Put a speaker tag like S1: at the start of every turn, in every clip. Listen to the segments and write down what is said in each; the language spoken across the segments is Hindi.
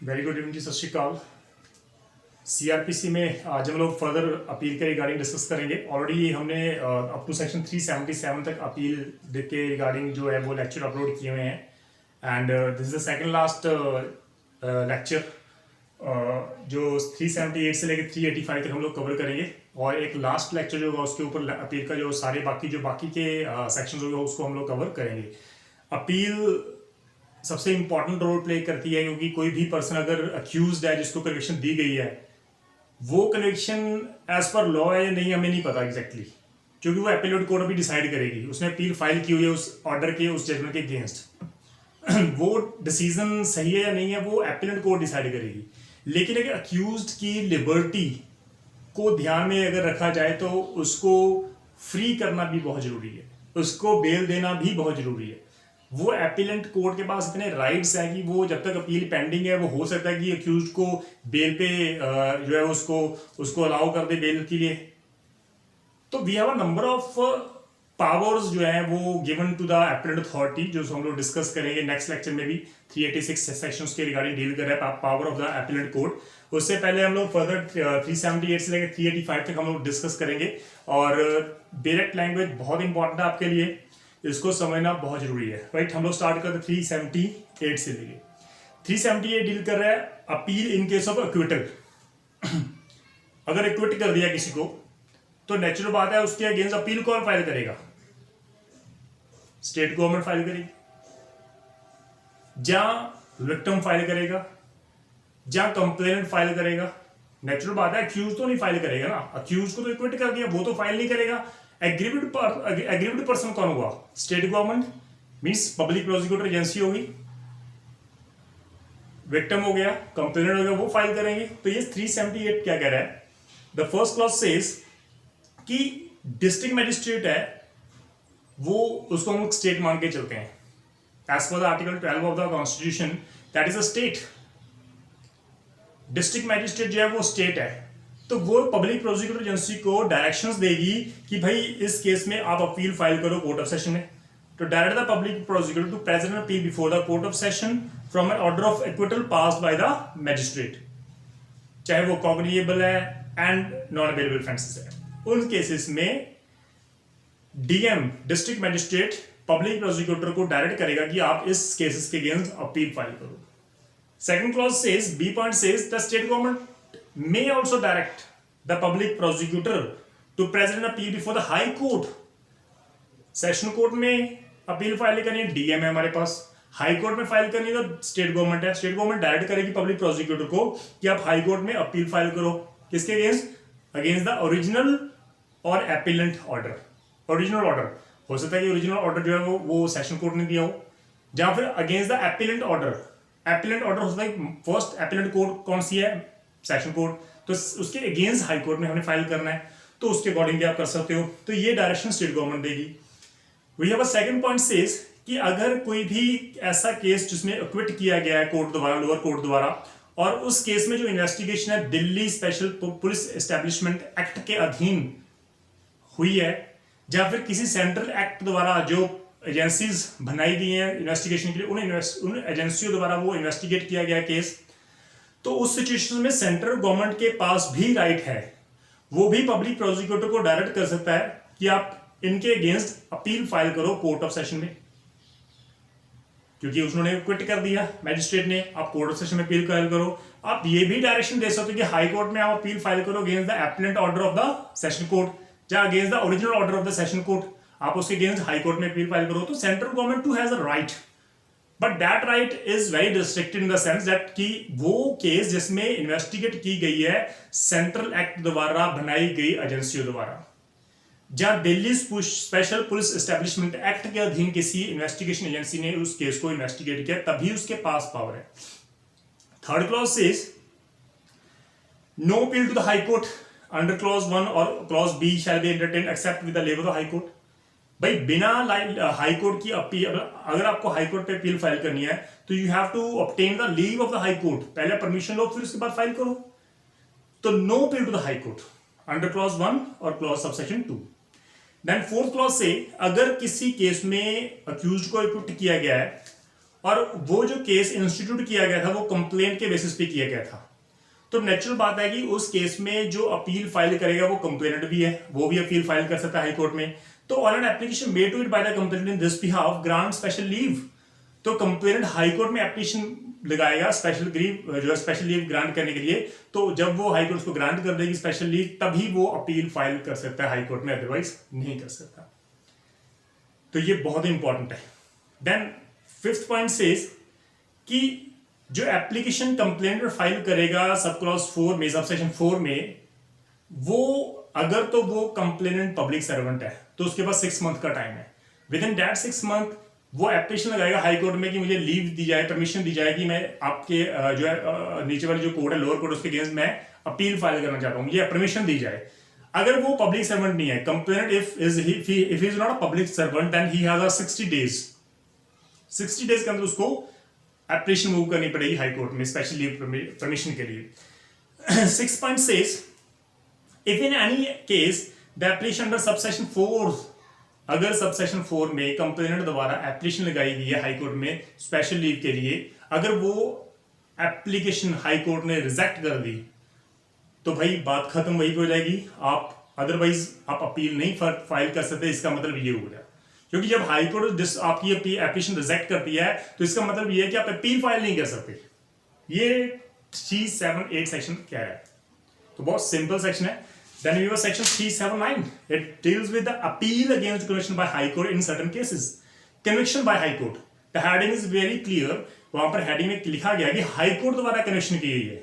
S1: वेरी गुड इवनिंग जी, सत श्रीकाल। सीआरपीसी में आज हम लोग फर्दर अपील के रिगार्डिंग डिस्कस करेंगे। ऑलरेडी हमने अप टू सेक्शन 377 तक अपील के रिगार्डिंग जो है वो लेक्चर अपलोड किए हुए हैं and this is the second last lecture जो 378 से लेकर 385 तक हम लोग कवर करेंगे और एक लास्ट लेक्चर जो होगा उसके ऊपर अपील का जो सारे बाकी के सेक्शंस होगा उसको हम लोग कवर करेंगे। अपील सबसे इंपॉर्टेंट रोल प्ले करती है क्योंकि कोई भी पर्सन अगर अक्यूज्ड है जिसको कन्विक्शन दी गई है वो कन्विक्शन एज पर लॉ है या नहीं हमें नहीं पता एग्जैक्टली क्योंकि वो एपेलेट कोर्ट अभी डिसाइड करेगी। उसने अपील फाइल की हुई है उस ऑर्डर के उस जजमेंट के अगेंस्ट वो डिसीजन सही है या नहीं है वो एपेलेट कोर्ट डिसाइड करेगी। लेकिन अगर अक्यूज्ड की लिबर्टी को ध्यान में अगर रखा जाए तो उसको फ्री करना भी बहुत जरूरी है, उसको बेल देना भी बहुत जरूरी है। वो एपिलेंट कोर्ट के पास इतने राइट्स हैं कि वो जब तक अपील पेंडिंग है वो हो सकता है कि अक्यूज को बेल पे जो है उसको अलाउ कर दे बेल के लिए। तो we have a number of powers जो है वो given to the appellate authority जो हम लोग डिस्कस करेंगे नेक्स्ट लेक्चर में भी 386 सेक्शंस के रिगार्डिंग डील कर रहा है power of the appellate court. उससे पहले हम लोग फर्दर 378 से लेकर 385 तक हम लोग डिस्कस करेंगे और डायरेक्ट लैंग्वेज बहुत इंपॉर्टेंट है आपके लिए, इसको समझना बहुत जरूरी है। राइट, हम लोग स्टार्ट करते 378 से लेके 378 डील कर रहा है appeal in case of acquittal. अगर एक्विट कर दिया किसी को तो नेचुरल बात है उसके अगेंस्ट अपील कौन फाइल करेगा? स्टेट गवर्नमेंट फाइल करेगी, जहां विक्टिम फाइल करेगा, जहां कंप्लेनेंट फाइल करेगा। नेचुरल बात है अक्यूज तो नहीं फाइल करेगा ना, अक्यूज को तो एक्विट कर दिया वो तो फाइल नहीं करेगा। एग्रीव्ड पर्सन कौन हुआ? State government means public prosecutor agency होगी, विक्टिम हो गया, कंप्लेनेंट हो गया, वो फाइल करेंगे। तो ये 378 क्या कह रहा है? द फर्स्ट क्लॉज सेज कि डिस्ट्रिक्ट मैजिस्ट्रेट है वो उसको हम स्टेट मान के चलते हैं as per the article 12 of the constitution that is a state. District magistrate जो है वो स्टेट है तो वो पब्लिक प्रोसिक्यूटर एजेंसी को डायरेक्शंस देगी कि भाई इस केस में आप अपील फाइल करो कोर्ट ऑफ सेशन में। तो direct the public prosecutor to present an appeal before the court of session from an order of acquittal passed by the magistrate, चाहे वो कॉग्निजेबल है एंड नॉन अवेलेबल ऑफेंसेस है। उन केसेस में DM district magistrate public prosecutor को डायरेक्ट करेगा कि आप इस केसेस के अगेंस्ट अपील फाइल करो। Second clause says, B point says the state government may also direct the public prosecutor to present an appeal before the high court। Session court में अपील फाइल करनी है डीएम है हमारे पास, हाई कोर्ट में फाइल करनी है तो स्टेट गवर्नमेंट है। स्टेट गवर्नमेंट डायरेक्ट करेगी पब्लिक प्रोसिक्यूटर को कि आप हाई कोर्ट में अपील फाइल करो किसके अगेंस्ट? अगेंस्ट द ओरिजिनल और एपिलेंट ऑर्डर। ओरिजिनल ऑर्डर हो सकता है कि ओरिजिनल ऑर्डर जो है वो सेशन कोर्ट ने दिया हो, जहां फिर against the appellate order. Appellant order हो सकता है फर्स्ट एपिलेंट कोर्ट कौन सी है? सेशन कोर्ट, तो उसके अगेंस्ट हाई कोर्ट में हमने फाइल करना है तो उसके अकॉर्डिंग भी आप कर सकते हो। तो ये डायरेक्शन स्टेट गवर्नमेंट देगी। We have a second point says कि अगर कोई भी ऐसा केस जिसमें एक्विट किया गया है कोर्ट द्वारा, लोअर कोर्ट द्वारा, और उस केस में जो इन्वेस्टिगेशन है Delhi special police establishment act के अधीन हुई है या फिर किसी सेंट्रल एक्ट द्वारा जो एजेंसीज बनाई गई हैं इन्वेस्टिगेशन के लिए उन एजेंसियों द्वारा वो इन्वेस्टिगेट किया गया केस, तो उस सिचुएशन में सेंट्रल गवर्नमेंट के पास भी राइट है, वो भी पब्लिक प्रोसिक्यूटर को डायरेक्ट कर सकता है कि आप इनके अगेंस्ट अपील फाइल करो कोर्ट ऑफ सेशन में, क्योंकि उन्होंने क्विट कर दिया मैजिस्ट्रेट ने, आप कोर्ट ऑफ सेशन में अपील फाइल करो। आप ये भी डायरेक्शन दे सकते हो कि हाई कोर्ट में आप अपील फाइल करो against the appellate order of the session court या against the original order of the session court, आप उसके अगेंस्ट हाई कोर्ट में अपील फाइल करो। तो central government too has a right, but that right is very restricted in the sense that कि वो केस जिसमें इन्वेस्टिगेट की गई है सेंट्रल एक्ट द्वारा बनाई गई एजेंसियों द्वारा, जहां Delhi special police establishment act के अधीन किसी इन्वेस्टिगेशन एजेंसी ने उस केस को इन्वेस्टिगेट किया तभी उसके पास पावर है। Third clause says no appeal to the high court under clause 1 और clause B shall be entertained except with the leave of the high court. भाई बिना हाई कोर्ट की अपील, अगर आपको हाई कोर्ट पे अपील फाइल करनी है तो you have to obtain the leave of the high court, पहले परमिशन लो फिर उसके बाद फाइल करो। तो no appeal to the high court under clause 1 और clause subsection 2। Then fourth clause से अगर किसी केस में अक्यूज्ड को एक्विट किया गया है और वो जो केस इंस्टीट्यूट किया गया था वो कंप्लेंट के बेसिस पे किया गया था। तो नेचुरल बात है कि उस केस में जो अपील फाइल करेगा वो कंप्लेनेंट भी है, वो भी अपील फाइल कर सकता है हाई कोर्ट में। तो on an application made to it by the complainant in this behalf grant special leave, तो कंप्लेनेंट हाई कोर्ट में एप्लीकेशन लगाएगा स्पेशल लीव, जो है स्पेशल लीव ग्रांट करने के लिए। तो जब वो हाई कोर्ट को ग्रांट कर देगी स्पेशल लीव, तभी वो अपील फाइल कर सकता है हाई कोर्ट में, अदरवाइज नहीं कर सकता। तो ये बहुत इंपॉर्टेंट है। देन फिफ्थ पॉइंट सेज कि जो एप्लीकेशन कंप्लेंट फाइल करेगा सब क्लॉज 4 में, सब सेक्शन 4 में, वो अगर तो वो कंप्लेनेंट पब्लिक सर्वेंट है तो उसके पास 6 मंथ का टाइम है। विद इन दैट 6 मंथ वो एप्लीकेशन लगाएगा हाई कोर्ट में कि मुझे लीव दी जाए, परमिशन दी जाए कि मैं आपके जो है नीचे वाली जो कोर्ट है, लोअर कोर्ट, उसके अगेंस्ट मैं अपील फाइल करना चाहता हूँ, मुझे परमिशन दी जाए। अगर वो पब्लिक सर्वेंट नहीं है, complainant if he is not a public servant, then he has a 60 days के अंदर उसको एप्लीकेशन मूव करनी पड़ेगी हाई कोर्ट में स्पेशल लीव परमिशन के लिए। 6 point says if in any case the application under subsection 4, अगर सबसेक्शन 4 में कंप्लेनेंट द्वारा एप्लीकेशन लगाई गई है हाई कोर्ट में स्पेशल लीव के लिए, अगर वो एप्लीकेशन हाई कोर्ट ने रिजेक्ट कर दी तो भाई बात खत्म वही हो जाएगी, आप अदरवाइज आप अपील नहीं फाइल कर सकते। इसका मतलब ये हो गया, क्योंकि जब हाई कोर्ट आपकी एप्लीकेशन रिजेक्ट करती है तो इसका मतलब ये है कि आप अपील फाइल नहीं कर सकते। ये 378 सेक्शन क्या है, तो बहुत सिंपल सेक्शन है। Then we have section 379. It deals with the appeal against conviction by high court in certain cases. Conviction by high court. The heading is very clear. वहां पर हेडिंग में लिखा गया कि हाई कोर्ट द्वारा कन्विक्शन की गई है,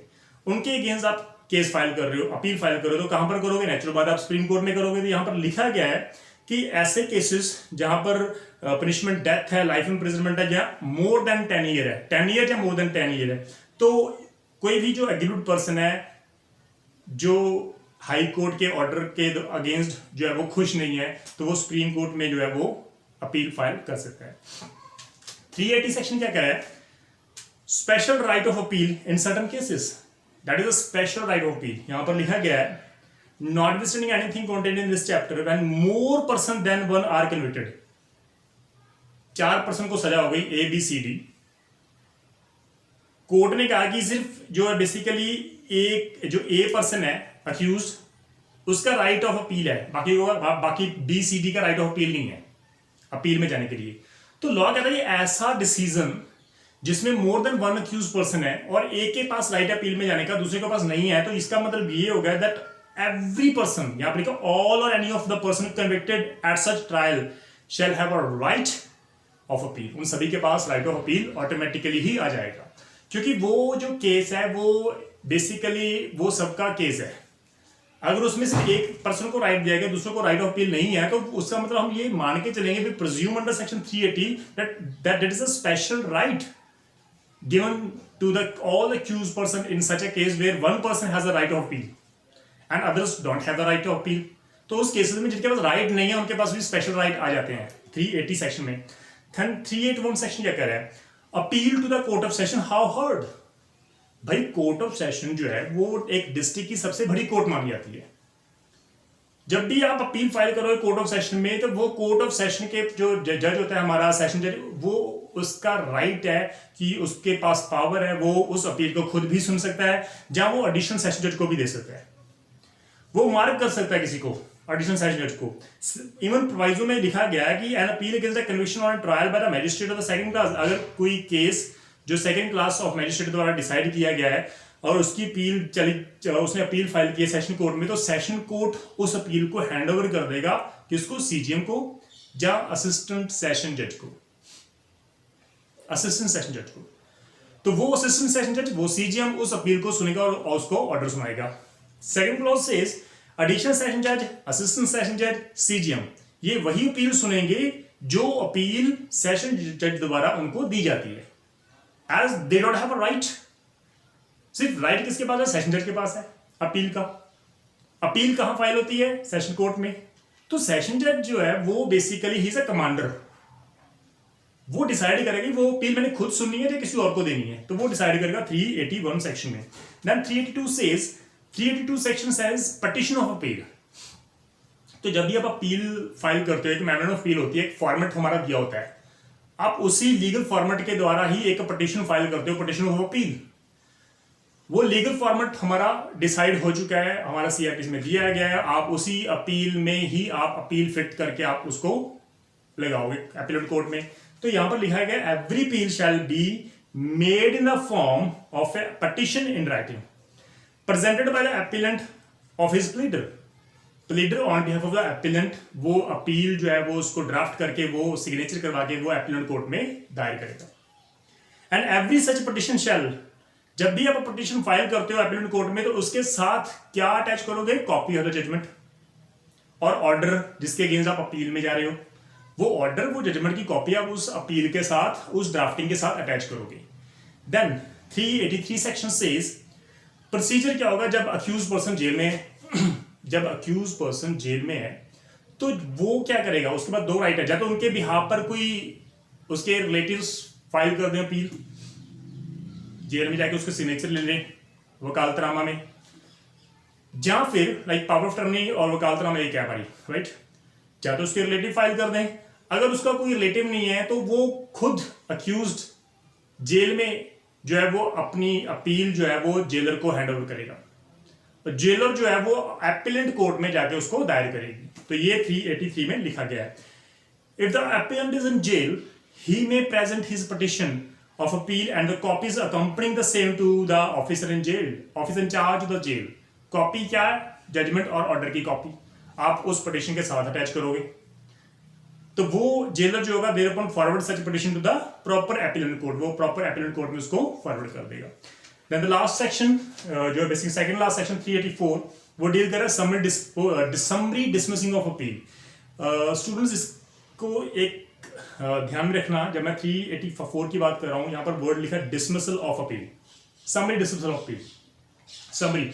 S1: उनके अगेंस्ट आप केस फाइल कर रहे हो, अपील फाइल कर रहे हो, तो कहां पर करोगे? नेचुरल बात आप सुप्रीम कोर्ट में करोगे। तो यहां पर लिखा गया है कि ऐसे केसेस जहां पर पनिशमेंट डेथ है, लाइफ इम्प्रिजनमेंट है, जहां मोर देन 10 ईयर है, 10 ईयर या मोर देन 10 ईयर है, तो कोई भी जो एग्रीड पर्सन है जो हाई कोर्ट के ऑर्डर के अगेंस्ट जो है वो खुश नहीं है, तो वो सुप्रीम कोर्ट में जो है वो अपील फाइल कर सकता है। 380 सेक्शन क्या कह रहा है? Special right of appeal in certain cases, that is a special right of appeal. यहां पर लिखा गया है notwithstanding anything contained in this chapter when more person than one are convicted, 4 person को सजा हो गई ABCD, कोर्ट ने कहा कि सिर्फ जो है बेसिकली एक जो A पर्सन है अक्यूज, उसका राइट ऑफ अपील है, बाकी BCD का राइट ऑफ अपील नहीं है अपील में जाने के लिए। तो लॉ कहता है कि ऐसा डिसीजन जिसमें more than one accused person है और एक के पास राइट अपील में जाने का, दूसरे के पास नहीं है, तो इसका मतलब ये हो गया दैट every person, यहां पर लिखा all or any of the person convicted at such trial shall have a right of appeal, उन सभी के पास राइट ऑफ अपील ऑटोमेटिकली ही आ जाएगा, क्योंकि वो जो केस है वो बेसिकली वो सबका केस है। अगर उसमें से एक पर्सन को राइट दिया गया, दूसरे को राइट ऑफ अपील नहीं है, तो उसका मतलब हम ये मान के चलेंगे presume under section 380 that it is a special right given to the all accused person in such a case where one person has a right of appeal and others don't have the right to appeal। तो उस केसेस में जिनके पास राइट नहीं है उनके पास भी स्पेशल राइट आ जाते हैं 380 सेक्शन में। 381 सेक्शन क्या कह रहा है? Appeal to the court of session how heard. भाई कोर्ट ऑफ सेशन जो है वो एक डिस्ट्रिक्ट की सबसे बड़ी कोर्ट मानी जाती है। जब भी आप अपील फाइल करोगे कोर्ट ऑफ सेशन में, तो वो कोर्ट ऑफ सेशन के जो जज होता है हमारा सेशन जज, वो उसका राइट है कि उसके पास पावर है, वो उस अपील को खुद भी सुन सकता है, जहां वो एडिशनल सेशन जज को भी दे सकता है, वो मार्क कर सकता है किसी को, एडिशनल सेशन जज को। इवन प्रोवाइजो में लिखा गया है कि an appeal against the conviction on trial by the magistrate of the second class, अगर कोई केस जो सेकंड क्लास ऑफ मैजिस्ट्रेट द्वारा डिसाइड किया गया है और उसकी अपील चली, उसने अपील फाइल की है सेशन कोर्ट में, तो सेशन कोर्ट उस अपील को हैंड ओवर कर देगा किसको? सीजीएम को या असिस्टेंट सेशन जज को, असिस्टेंट सेशन जज को। तो वो असिस्टेंट सेशन जज, वो सीजीएम उस अपील को सुनेगा और उसको ऑर्डर सुनाएगा। Second clause says additional session जज, असिस्टेंट सेशन जज, सीजीएम, ये वही अपील सुनेंगे जो अपील सेशन जज द्वारा उनको दी जाती है, as they don't have a right. सिर्फ राइट किसके पास है? सेशन जज के पास है अपील का। अपील कहां फाइल होती है? सेशन कोर्ट में। तो सेशन जज जो है वो basically he is a commander, वो डिसाइड करेगा वो अपील मैंने खुद सुननी है या किसी और को देनी है, तो वो डिसाइड करेगा 381 सेक्शन में। Then 382 section says petition of appeal. तो जब भी आप अपील फाइल करते हो, एक मैनर ऑफ अपील होती है, एक फॉर्मेट हमारा दिया होता है, आप उसी लीगल फॉर्मेट के द्वारा ही एक पिटीशन फाइल करते हो, पिटीशन ऑफ अपील। वो लीगल फॉर्मेट हमारा डिसाइड हो चुका है, हमारा सीआरटी में दिया गया है, आप उसी अपील में ही आप अपील फिट करके आप उसको लगाओगे अपीलेट कोर्ट में। तो यहां पर लिखा गया every appeal shall be made in the form of A petition in writing presented by the appellate of his pleader on behalf of the appellate. वो अपील जो है वो उसको ड्राफ्ट करके वो सिग्नेचर करवा के वो अपीलेंट कोर्ट में दायर करेगा। एंड एवरी सच पिटीशन शैल, जब भी आप पिटीशन फाइल करते हो अपीलेंट कोर्ट में तो उसके साथ क्या अटैच करोगे, कॉपी ऑफ द जजमेंट और ऑर्डर जिसके अगेंस्ट आप अपील में जा रहे हो, वो ऑर्डर वो जजमेंट की कॉपी आप उस अपील के साथ उस ड्राफ्टिंग के साथ अटैच करोगे। देन 383 सेक्शन सेज प्रोसीजर क्या होगा जब अक्यूज पर्सन जेल में जब अक्यूज पर्सन जेल में है तो वो क्या करेगा, उसके बाद दो राइट है, या तो उनके बिहाफ पर कोई उसके रिलेटिव्स फाइल कर दें अपील, जेल में जाके उसके सिग्नेचर ले लें वकालतनामा में, या फिर लाइक पावर ऑफ अटॉर्नी और वकालतनामा एक है हमारी राइट, या तो उसके रिलेटिव फाइल कर दें। अगर उसका कोई रिलेटिव नहीं है तो वो खुद अक्यूज्ड जेल में जो है वो अपनी अपील जो है वो जेलर को हैंड ओवर करेगा, तो जेलर जो है वो अपीलेंट कोर्ट में जाके उसको दायर करेगी। तो ये 383 में लिखा गया है। If the appellant is in jail he may present his petition of appeal and the copies accompanying the same to the officer in jail, officer in charge of the jail। Copy क्या है, जजमेंट और ऑर्डर की कॉपी आप उस पिटीशन के साथ अटैच करोगे। तो वो जेलर जो होगा thereupon forward such petition to the proper appellate court, वो प्रॉपर अपीलेंट कोर्ट में उसको फॉरवर्ड कर देगा। देन द लास्ट सेक्शन जो बेसिक सेकंड लास्ट सेक्शन 384 वो डील कर रहा है summary dismissing of appeal. Students इसको एक ध्यान में रखना, जब मैं 384 की बात कर रहा हूं यहां पर वर्ड लिखा है dismissal of appeal, summary dismissal of appeal. Summary,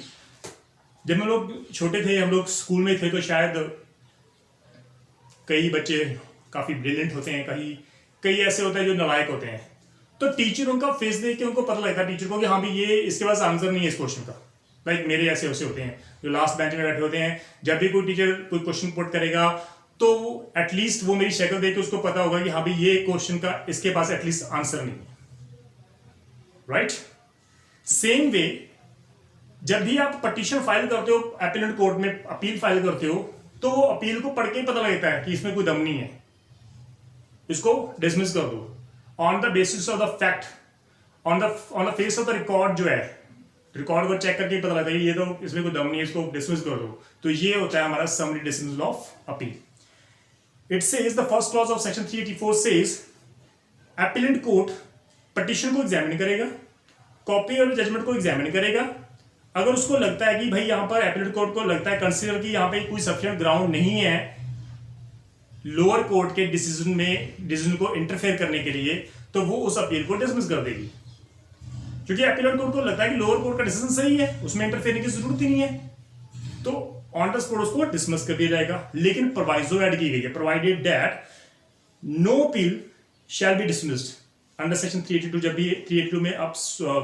S1: जब हम लोग छोटे थे, हम लोग स्कूल में थे तो शायद कई बच्चे काफी ब्रिलियंट होते हैं, कई ऐसे होते हैं जो नालायक होते हैं, तो टीचर उनका फेस देख के उनको पता लगता है टीचर को कि हाँ भाई ये इसके पास आंसर नहीं है इस क्वेश्चन का। लाइक मेरे ऐसे होते हैं जो लास्ट बेंच में बैठे होते हैं, जब भी कोई टीचर कोई क्वेश्चन पुट करेगा तो एटलीस्ट वो मेरी शक्ल देख के उसको पता होगा कि हाँ भाई ये क्वेश्चन का इसके पास एटलीस्ट आंसर नहीं है राइट। सेम वे जब भी आप पिटीशन फाइल करते हो अपीलेंट कोर्ट में, अपील फाइल करते हो, तो वो अपील को पढ़ के पता लगता है कि इसमें कोई दम नहीं है, इसको डिसमिस कर दो on the basis of the fact, on the face of the record. जो है रिकॉर्ड को चेक करके पता लगता है कि ये तो इसमें कोई दम नहीं है, इसको डिसमिस कर दो। तो ये होता है हमारा summary dismissal of appeal. It says the first clause of section 384 says appellant court petition को एग्जामिन करेगा, कॉपी और जजमेंट को एग्जामिन करेगा। अगर उसको लगता है कि भाई यहाँ पर appellant कोर्ट को लगता है कंसीडर कि यहाँ पे कोई सफिशिएंट ग्राउंड नहीं है लोअर कोर्ट के डिसीजन को इंटरफेयर करने के लिए, तो वो उस अपील को डिसमिस कर देगी, क्योंकि अपीलेंट कोर्ट को लगता है कि लोअर कोर्ट का डिसीजन सही है, उसमें इंटरफेयर की जरूरत ही नहीं है, तो ऑन द स्पॉट उसको डिसमिस कर दिया जाएगा। लेकिन प्रोवाइजो ऐड की गई है, provided that no appeal shall be dismissed under section 382। जब भी 382 में आप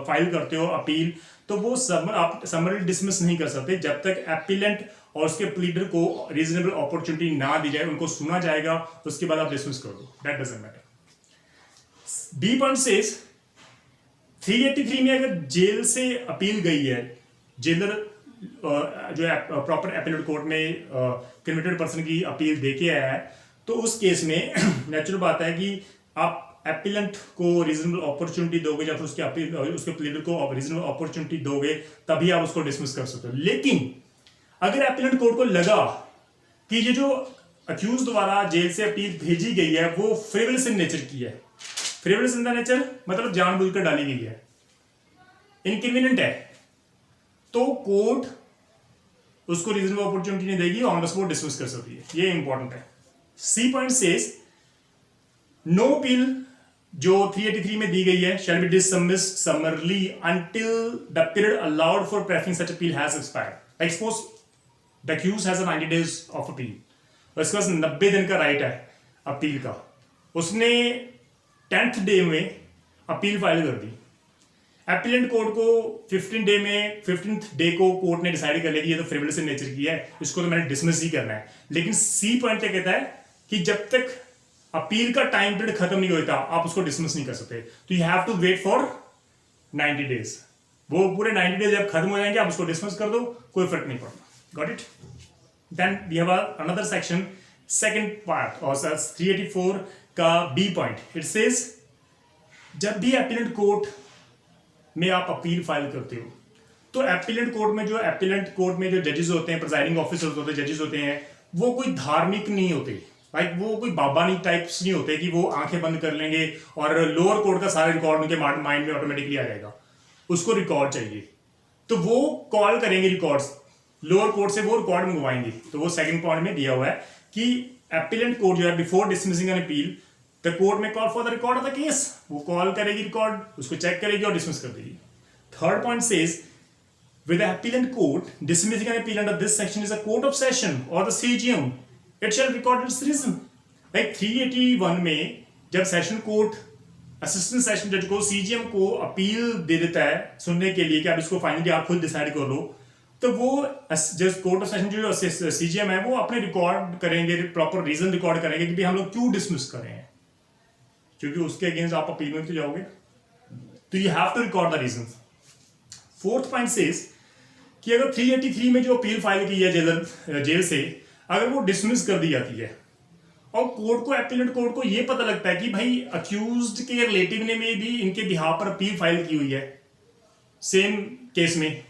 S1: फाइल करते हो अपील, तो वो आप समरी डिसमिस नहीं कर सकते जब तक अपीलेंट और उसके प्लीडर को रीजनेबल अपॉर्चुनिटी ना दी जाए, उनको सुना जाएगा, उसके बाद आप डिसमिस कर दो, that doesn't matter. B point says 383 में अगर जेल से अपील गई है, जेलर जो है प्रॉपर अपीलेट कोर्ट में कन्विक्टेड पर्सन की अपील देके आया है, तो उस केस में नेचुरल बात है कि आप अपीलेंट को रीजनेबल अपॉर्चुनिटी दोगे या फिर उसके अपील उसके प्लीडर को रीजनेबल अपॉर्चुनिटी दोगे, तभी आप उसको डिसमिस कर सकते हो। लेकिन अगर अपीलेंट कोर्ट को लगा कि ये जो अक्यूज द्वारा जेल से अपील भेजी गई है वो फ्रिवलस इन नेचर की है, फ्रिवलस इन द नेचर मतलब जानबूझकर डाली गई है, इनकन्वीनियंट है, तो कोर्ट उसको रीजनेबल अपॉर्चुनिटी नहीं देगी, ऑन द स्पॉट डिसमिस कर सकती है। ये इंपॉर्टेंट है। C point says no appeal जो 383 में दी गई है shall be dismissed summarily until the period allowed for preferring such appeal has expired. Like suppose the accused has 90 days of appeal, उसके पास 90 दिन का राइट है अपील का, उसने 10th डे में अपील फाइल कर दी, अपीलेंट कोर्ट को 15th डे को कोर्ट ने डिसाइड कर लिया कि ये तो फ्रिवलस इन नेचर की है, इसको तो मैंने डिसमिस ही करना है। लेकिन सी पॉइंट क्या कहता है कि जब तक अपील का टाइम पीरियड खत्म नहीं होता, आप उसको डिसमिस नहीं कर सकते, तो you have to wait for 90 days. वो पूरे 90 डेज जब खत्म हो जाएंगे आप उसको डिसमिस कर दो, कोई फर्क नहीं पड़ता। Got it? Then we have another section, second part और 384 का बी पॉइंट। इट सेज जब भी एपिलेंट कोर्ट में आप अपील फाइल करते हो तो एपिलेंट कोर्ट में जो जजेस होते हैं, प्रिजाइडिंग ऑफिसर्स होते हैं, जजेस होते हैं, वो कोई धार्मिक नहीं होते, लाइक वो कोई बाबानी टाइप्स नहीं होते कि वो आंखें बंद कर लेंगे और लोअर कोर्ट का सारा रिकॉर्ड उनके माइंड में ऑटोमेटिकली आ जाएगा। उसको रिकॉर्ड चाहिए, तो वो कॉल करेंगे रिकॉर्ड्स, लोअर कोर्ट से वो रिकॉर्ड मंगवाएंगे। तो वो सेकंड पॉइंट में दिया हुआ है कि एपिलेंट कोर्ट जो है before dismissing an appeal the court में call for the record of the case, वो कॉल करेगी रिकॉर्ड, उसको चेक करेगी और डिसमिस कर देगी। Third point says with the appellant court dismissing an appeal under this section is a court of session or the CGM, it shall record its reason. Like 381 में जब सेशन कोर्ट असिस्टेंट सेशन जज को सीजीएम को अपील दे देता है सुनने के लिए कि आप इसको फाइनली आप खुद डिसाइड कर लो, तो वो जज कोर्ट ऑफ सेशन जो सीजीएम है वो अपने रिकॉर्ड करेंगे, प्रॉपर रीजन रिकॉर्ड करेंगे कि भाई हम लोग क्यों डिसमिस कर रहे हैं, क्योंकि उसके अगेंस्ट आप अपील में तो जाओगे, तो you have to record the reason. Fourth point says कि अगर 383 में जो अपील फाइल की है जेल से, अगर वो डिसमिस कर दी जाती है और कोर्ट को, एपिलेंट कोर्ट को ये पता लगता है कि भाई अक्यूज्ड के रिलेटिव ने में भी इनके बिहाफ पर अपील फाइल की हुई है, सेम केस में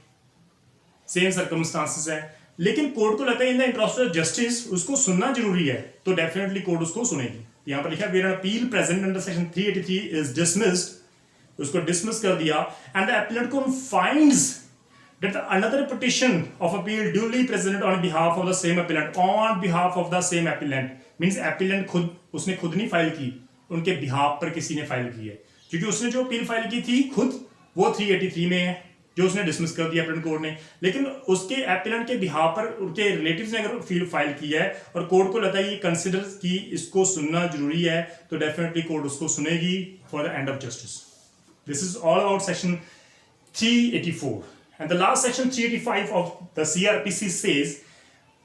S1: सेम सर्कमस्टांसेस है, लेकिन कोर्ट को लगता है in the interest of justice उसको सुनना जरूरी है, तो डेफिनेटली कोर्ट उसको सुनेगी। यहाँ पर लिखा where appeal present under section 383 is dismissed, उसको डिसमिस कर दिया, and the appellate court finds that another petition of appeal duly presented on behalf of the same appellant means appellant उसने खुद नहीं फाइल की, उनके बिहाफ पर किसी ने फाइल की है, क्योंकि उसने जो अपील फाइल की थी खुद वो 383 में है जो उसने डिसमिस कर दिया एपिलेंट कोर्ट ने, लेकिन उसके एपिलेंट के बिहाफ पर उनके रिलेटिव्स ने अगर अपील फाइल की है और कोर्ट को लगता है ये कंसिडर कि इसको सुनना जरूरी है, तो डेफिनेटली कोर्ट उसको सुनेगी for the end of justice. This is all about section 384। And the last section 385 of the CRPC says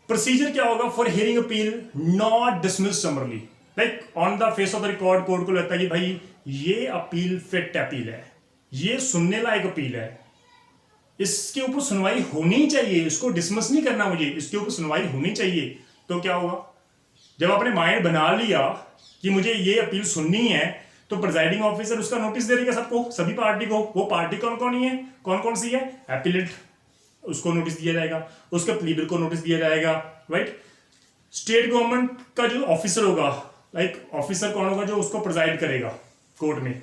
S1: procedure क्या होगा for hearing appeal not dismissed summarily, like on the face of the record court को लगता है कि भाई ये अपील फिट अपील है, ये सुनने लायक अपील है, इसके ऊपर सुनवाई होनी चाहिए, इसको डिसमिस नहीं करना मुझे, इसके ऊपर सुनवाई होनी चाहिए, तो क्या होगा, जब आपने माइंड बना लिया कि मुझे ये अपील सुननी है, तो प्रिजाइडिंग ऑफिसर उसका नोटिस दे देगा सबको, सभी पार्टी को। वो पार्टी कौन कौन सी है, एपिलेंट, उसको नोटिस दिया जाएगा, उसके प्लीडर को नोटिस दिया जाएगा, राइट। स्टेट गवर्नमेंट का जो ऑफिसर होगा, लाइक ऑफिसर कौन होगा जो उसको प्रिजाइड करेगा कोर्ट में,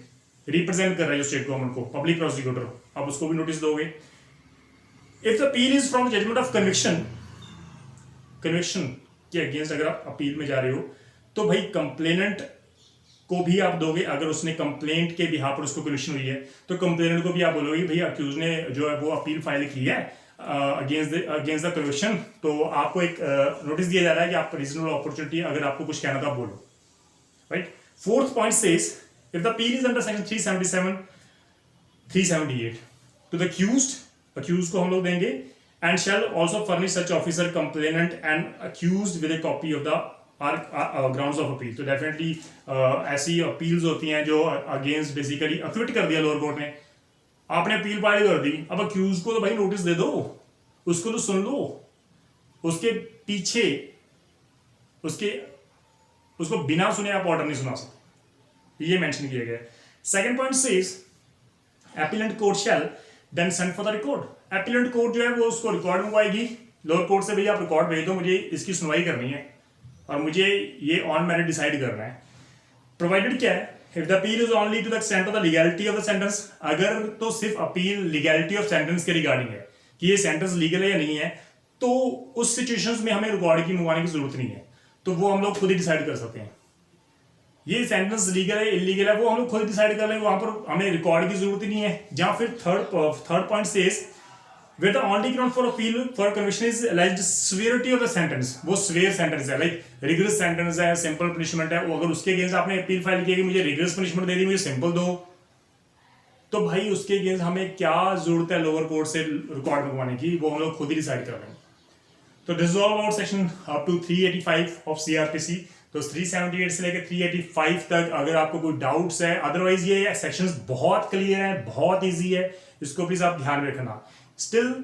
S1: रिप्रेजेंट कर रहा है जो स्टेट गवर्नमेंट को, पब्लिक प्रोसिक्यूटर, आप उसको भी नोटिस दोगे। If the appeal is from judgement of conviction के अगेंस्ट अगर आप अपील में जा रहे हो, तो भाई कंप्लेनेंट को भी आप दोगे, अगर उसने कंप्लेंट के बिहाफ पर उसको कन्विक्शन हुई है तो कंप्लेनेंट को भी आप बोलोगे भैया अक्यूज ने जो है वो अपील फाइल की है अगेंस्ट द कन्विक्शन, तो आपको एक नोटिस दिया जा रहा है कि आप रीजनेबल अपॉर्चुनिटी, अगर आपको कुछ कहना था बोलो, right. Fourth point says if the appeal is under section 377 378 to the accused को हम लोग देंगे, and shall also furnish such officer complainant and accused with a copy of the grounds of appeal. तो डेफिनेटली ऐसी अपील्स होती हैं जो अगेंस्ट बेसिकली अक्विट कर दिया लोअर कोर्ट ने, आपने अपील फाइल कर दी, अब अक्यूज को तो भाई नोटिस दे दो, उसको तो सुन लो, उसके पीछे उसको बिना सुने आप ऑर्डर नहीं सुना सकते, ये मेंशन किया गया है। Second point says appellate court shall then send for the record. Appellate court जो है वो उसको रिकॉर्ड मंगवाएगी लोअर कोर्ट से, भैया आप रिकॉर्ड भेज दो, मुझे इसकी सुनवाई करनी है और मुझे ये ऑन मेरिट डिसाइड करना है। प्रोवाइडेड क्या है, if the appeal is only to the extent of the legality of the sentence, अगर तो सिर्फ अपील लीगैलिटी ऑफ सेंटेंस के रिगार्डिंग है कि ये सेंटेंस लीगल है या नहीं है, तो उस सिचुएशंस में हमें रिकॉर्ड की मंगवाने की जरूरत नहीं है, तो वो हम लोग खुद ही डिसाइड कर सकते हैं। ये सेंटेंस लीगल है इलीगल है वो हम लोग खुद डिसाइड कर लेंगे, वहां पर हमें रिकॉर्ड की जरूरत ही नहीं है। जहां फिर third point says where the only ground for appeal for conviction is alleged severity of the sentence, वो severe sentence है, like rigorous sentence है, simple punishment है, वो अगर उसके अगेंस्ट आपने अपील फाइल किया कि मुझे rigorous punishment दे दी, मुझे simple दो, तो भाई उसके अगेंस्ट हमें क्या जरूरत है लोअर कोर्ट से रिकॉर्ड मंगवाने की, वो हम लोग खुद ही डिसाइड कर लेंगे। तो this is all about section up to 385 of CRPC। तो 378 से लेकर 385 तक अगर आपको कोई डाउट्स है, अदरवाइज ये सेक्शंस बहुत क्लियर है, बहुत इजी है, इसको प्लीज आप ध्यान में रखना। स्टिल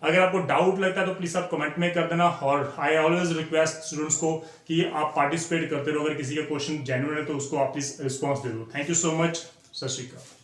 S1: अगर आपको डाउट लगता है तो प्लीज आप कमेंट में कर देना, और आई ऑलवेज रिक्वेस्ट स्टूडेंट्स को कि आप पार्टिसिपेट करते रहो। अगर किसी का क्वेश्चन जेन्युइन है तो उसको आप प्लीज रिस्पॉन्स दे दो। Thank you so much. सत श्री अकाल।